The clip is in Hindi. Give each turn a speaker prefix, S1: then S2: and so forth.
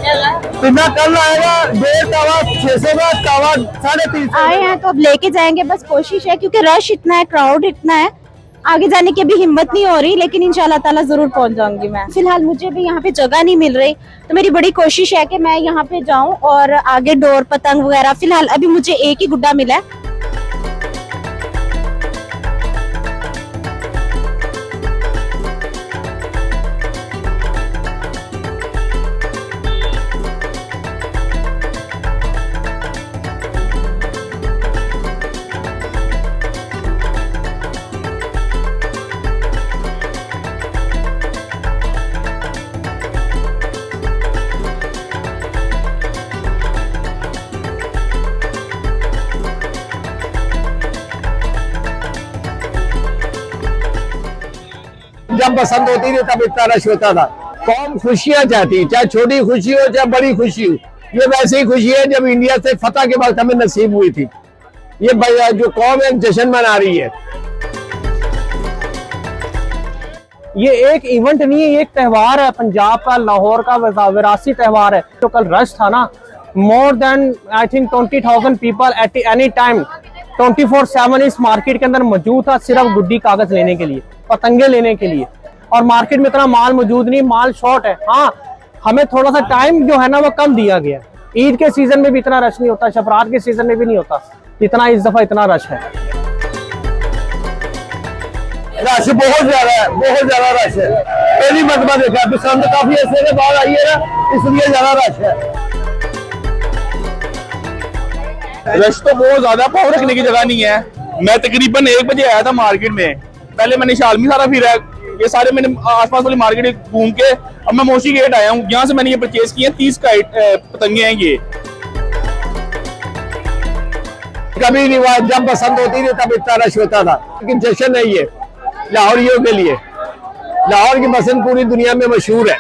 S1: कितना कल आएगा? 1.5 तवा 600 का, तवा 350
S2: आए हैं तो अब लेके जाएंगे, बस कोशिश है क्योंकि रश इतना है, क्राउड इतना है, आगे जाने की अभी हिम्मत नहीं हो रही, लेकिन इंशाल्लाह ताला जरूर पहुंच जाऊंगी मैं। फिलहाल मुझे भी यहाँ पे जगह नहीं मिल रही, तो मेरी बड़ी कोशिश है कि मैं यहाँ पे जाऊं और आगे डोर पतंग वगैरह, फिलहाल अभी मुझे एक ही गुड्डा मिला है।
S1: जब पसंद होती थी तब इतना रश होता था। कौम खुशियां चाहती, चाहे छोटी खुशी हो चाहे बड़ी खुशी हो। ये वैसे ही खुशी है जब इंडिया से फतह के वक्त हमें नसीब हुई थी। ये जो कौम एक जश्न मना रही है।
S3: ये एक इवेंट नहीं है, ये एक त्यौहार है पंजाब का, लाहौर का विरासती त्यौहार है। तो कल रश था ना, more than I think 20,000 people at any time 24/7 इस मार्केट के अंदर मौजूद था, सिर्फ गुड्डी कागज लेने के लिए, पतंगे लेने के लिए। और मार्केट में इतना माल मौजूद नहीं, माल शॉर्ट है। हाँ, हमें थोड़ा सा टाइम जो है ना वो कम दिया गया। ईद के सीजन में भी इतना रश नहीं होता, शबरात के सीजन में भी नहीं होता इतना, इस दफा इतना रश है।
S1: रश बहुत ज्यादा है, बहुत ज्यादा रश है। पहली मरतबा देखा, पसंद काफी ऐसे के बाद आई है ना, इसलिए ज्यादा रश है।
S4: रश तो बहुत ज्यादा, पाँव रखने की जगह नहीं है। मैं तकरीबन 1 बजे आया था मार्केट में। पहले मैंने शालमी सारा फिरा, ये सारे मैंने आसपास वाली मार्केट घूम के अब मैं मोशी गेट आया हूँ। यहाँ से मैंने ये परचेज किए 30 का पतंगे हैं ये।
S1: कभी नहीं हुआ, जब पसंद होती थी तब इतना रश होता था। लेकिन जश्न है ये लाहौरियों के लिए। लाहौर की पसंद पूरी दुनिया में मशहूर है।